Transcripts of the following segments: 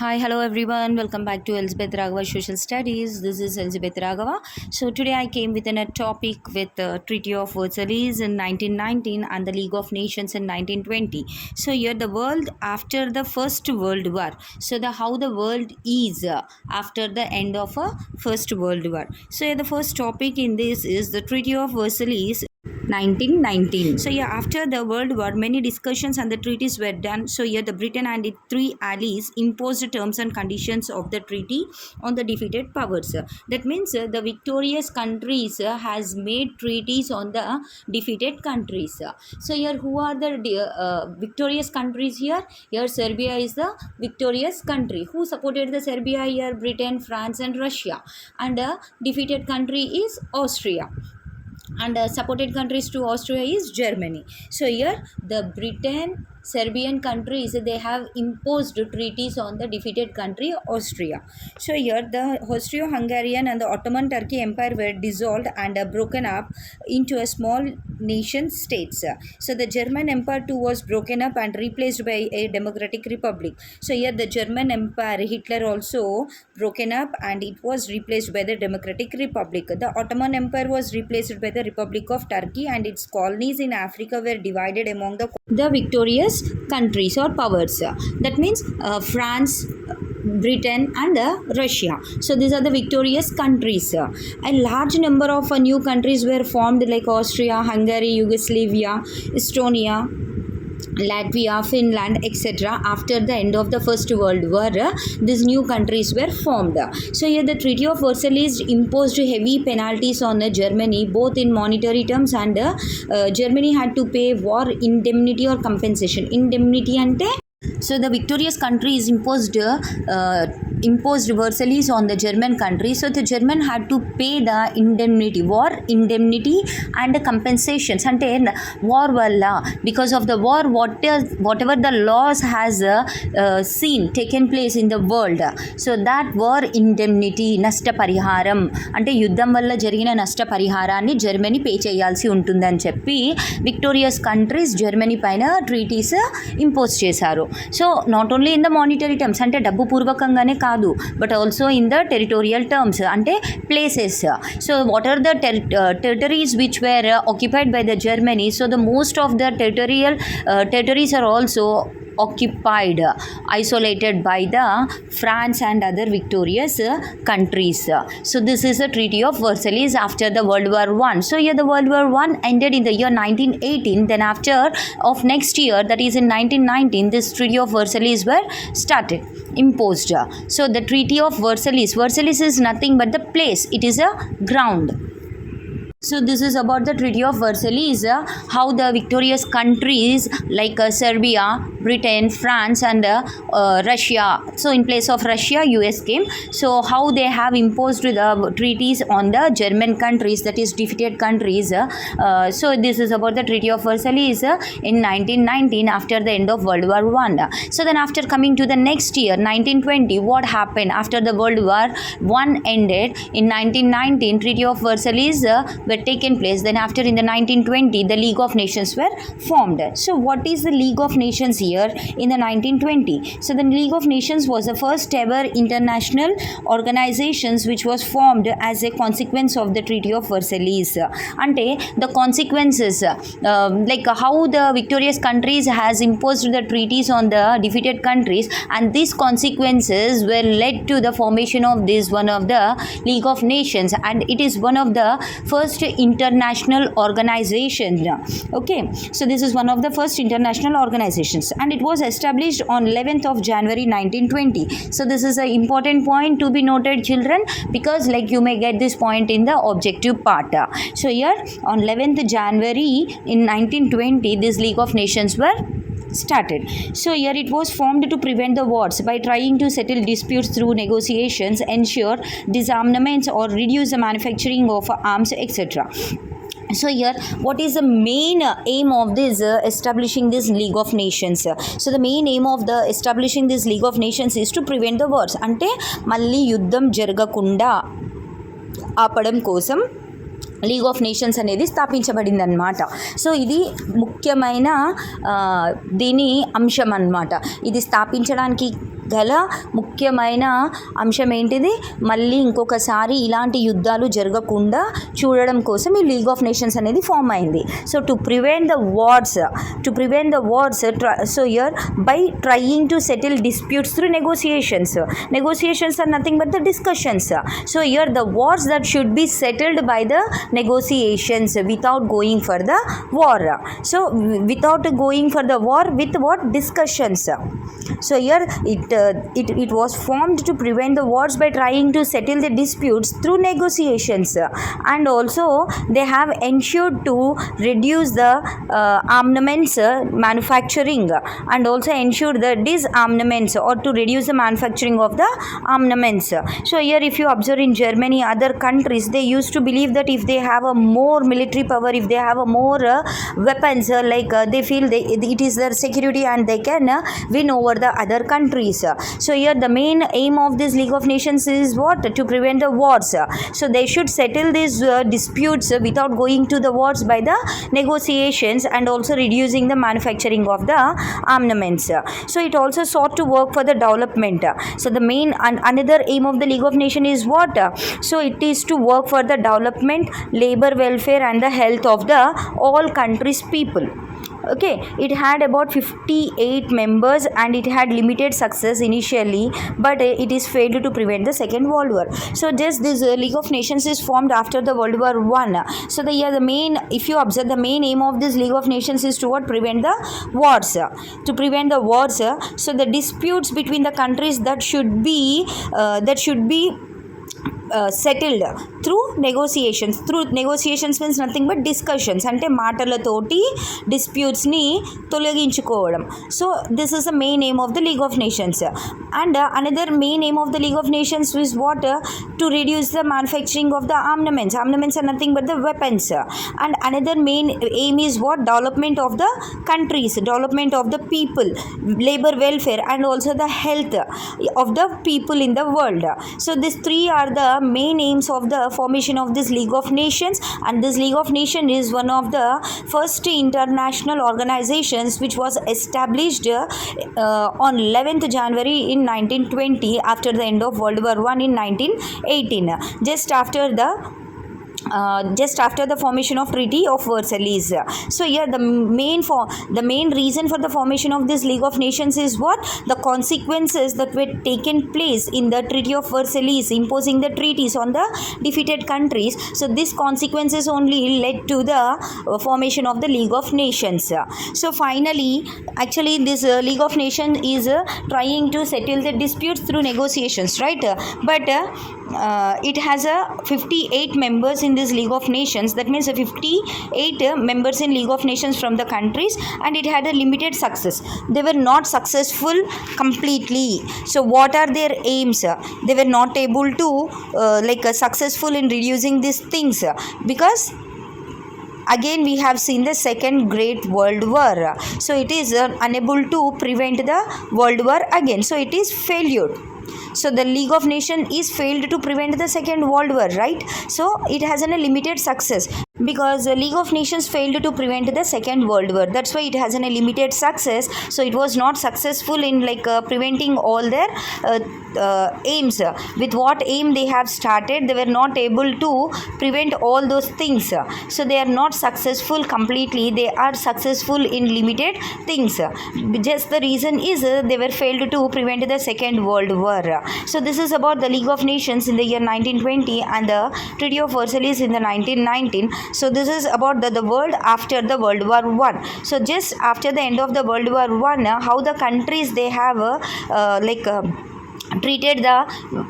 Hi, hello everyone. Welcome back to Elizabeth Raghava Social Studies. This is Elizabeth Raghava. So today I came with a topic with the Treaty of Versailles in 1919 and the League of Nations in 1920. So here the world after the First World War. So the how the world is after the end of a First World War. So here the first topic in this is the Treaty of Versailles 1919. So yeah, after the World War, many discussions and the treaties were done. So here the Britain and its three allies imposed terms and conditions of the treaty on the defeated powers. That means the victorious countries has made treaties on the defeated countries. So here who are the victorious countries here? Here Serbia is the victorious country. Who supported the Serbia here? Britain, France and Russia. And defeated country is Austria, and supported countries to Austria is Germany. So here the Britain, Serbian countries, they have imposed treaties on the defeated country Austria. So here the Austro-Hungarian and the Ottoman Turkey Empire were dissolved and broken up into a small nation states. So the German Empire too was broken up and replaced by a democratic republic. So here the German Empire, Hitler also broken up and it was replaced by the democratic republic. The Ottoman Empire was replaced by the Republic of Turkey, and its colonies in Africa were divided among the victorious countries or powers. That means France, Britain and Russia. So these are the victorious countries. A large number of new countries were formed like Austria, Hungary, Yugoslavia, Estonia, Latvia, Finland, etc. After the end of the First World War, these new countries were formed. So here the Treaty of Versailles imposed heavy penalties on Germany, both in monetary terms, and Germany had to pay war indemnity or compensation. Indemnity ante, so the victorious countries imposed Versailles on the German country. So the German had to pay the indemnity, war indemnity and compensations. Ante war valla, because of the war, whatever the loss has taken place in the world. So that war indemnity, nashta pariharam, ante yuddham valla jarigina nashta pariharanni Germany pay cheyalsi untundani cheppi victorious countries Germany paina treaties impose chesaru. So not only in the monetary terms, ante డబ్బు పూర్వకంగానే కాదు, but also in the territorial terms, ante places. So what are the territories which were occupied by the Germany? So the most of the territories are also occupied, isolated by the France and other victorious countries. So this is a Treaty of Versailles after the World War I. So here the World War I ended in the year 1918. Then after of next year, that is in 1919, this Treaty of Versailles were started, imposed. So the Treaty of Versailles is nothing but the place. It is a ground. So this is about the Treaty of Versailles, how the victorious countries like Serbia, Britain, France and Russia. So in place of Russia, US came. So how they have imposed the treaties on the German countries, that is defeated countries. So this is about the Treaty of Versailles in 1919 after the end of World War I. So then after coming to the next year, 1920, what happened after the World War I ended? In 1919, Treaty of Versailles were taken place. Then after in the 1920, the League of Nations were formed. So what is the League of Nations here in the 1920? So the League of Nations was the first ever international organizations which was formed as a consequence of the Treaty of Versailles. Ante the consequences, like how the victorious countries has imposed the treaties on the defeated countries, and these consequences were led to the formation of this one of the League of Nations, and it is one of the first international organizations. Okay, so this is one of the first international organizations, and it was established on 11th of January 1920. So this is an important point to be noted, children, because like you may get this point in the objective part. So here on 11th January in 1920, this League of Nations were started. So here it was formed to prevent the wars by trying to settle disputes through negotiations, ensure disarmaments or reduce the manufacturing of arms, etc. So here what is the main aim of this establishing this League of Nations? So the main aim of the establishing this League of Nations is to prevent the wars, ante malli yuddham jaragakunda ఆపడం కోసం league of nations అనేది స్థాపించబడింది అన్నమాట. So ఇది ముఖ్యమైన దీని అంశం అన్నమాట. ఇది స్థాపించడానికి గల ముఖ్యమైన అంశం ఏంటిది, మళ్ళీ ఇంకొకసారి ఇలాంటి యుద్ధాలు జరగకుండా చూడడం కోసం ఈ లీగ్ ఆఫ్ నేషన్స్ అనేది ఫామ్ అయింది. So to prevent the wars so here by trying to settle disputes through negotiations are nothing but the discussions. So here the wars that should be settled by the negotiations without going for the war. So without going for the war, with what? Discussions. So here it was formed to prevent the wars by trying to settle the disputes through negotiations, and also they have ensured to reduce the armaments manufacturing, and also ensure the disarmaments, or to reduce the manufacturing of the armaments. So here if you observe in Germany, other countries, they used to believe that if they have a more military power, if they have a more weapons, they feel it is their security and they can win over the other countries. So here the main aim of this League of Nations is what? To prevent the wars. So they should settle these disputes without going to the wars by the negotiations, and also reducing the manufacturing of the armaments. So it also sought to work for the development. So the main and another aim of the League of Nations is what? So it is to work for the development, labor welfare and the health of the all countries' people. Okay, it had about 58 members and it had limited success initially, but it is failed to prevent the Second World War. So just this League of Nations is formed after the World War I. So the main, if you observe, the main aim of this League of Nations is to what? Prevent the wars. To prevent the wars, so the disputes between the countries that should be settled through negotiations. Through negotiations means nothing but discussions, అంటే మాటలతోటి డిస్ప్యూట్స్ని తొలగించుకోవడం. So this is the main aim of the League of Nations. And another main aim of the League of Nations is what? To reduce the manufacturing of the armaments are nothing but the weapons. And another main aim is what? Development of the countries, development of the people, labor welfare and also the health of the people in the world. So these three are the main aims of the formation of this League of Nations, and this League of Nations is one of the first international organizations which was established on 11th January in 1920 after the end of World War I in 1918, just after the formation of Treaty of Versailles. So here the main reason for the formation of this League of Nations is what? The consequences that were taken place in the Treaty of Versailles, imposing the treaties on the defeated countries. So these consequences only led to the formation of the League of Nations. So finally, actually this League of Nations is trying to settle the disputes through negotiations, right? But it has 58 members in this League of Nations. That means 58 members in League of Nations from the countries, and it had a limited success. They were not successful completely. So what are their aims? They were not able to successful in reducing these things, because again we have seen the Second Great World War. So it is unable to prevent the World War again. So it is failure. So the League of Nations is failed to prevent the Second World War, right? So it has a limited success because the League of Nations failed to prevent the Second World War. That's why it has a limited success. So it was not successful in preventing all their aims. With what aim they have started, they were not able to prevent all those things. So they are not successful completely. They are successful in limited things. Just the reason is they were failed to prevent the Second World War. So this is about the League of Nations in the year 1920 and the Treaty of Versailles in the 1919. So this is about the world after the World War I. So just after the end of the World War I, how the countries they have treated the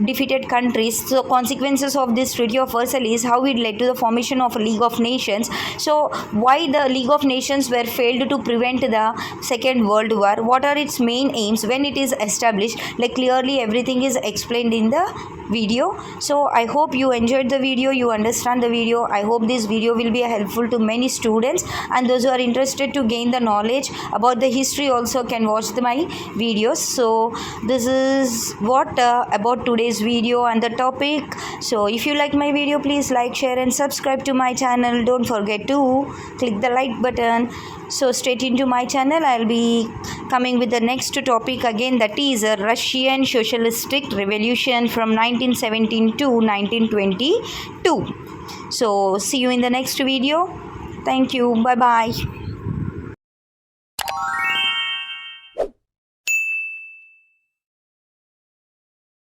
defeated countries. So consequences of this Treaty of Versailles, how it led to the formation of a League of Nations. So why the League of Nations were failed to prevent the Second World War, what are its main aims when it is established, clearly everything is explained in the video. So I hope you enjoyed the video, you understand the video. I hope this video will be helpful to many students, and those who are interested to gain the knowledge about the history also can watch my videos. So this is what about today's video and the topic. So if you like my video, please like, share and subscribe to my channel. Don't forget to click the like button. So stay tuned to my channel. I'll be coming with the next topic again, that is a Russian socialistic revolution from 1917 to 1922. So see you in the next video. Thank you. Bye bye.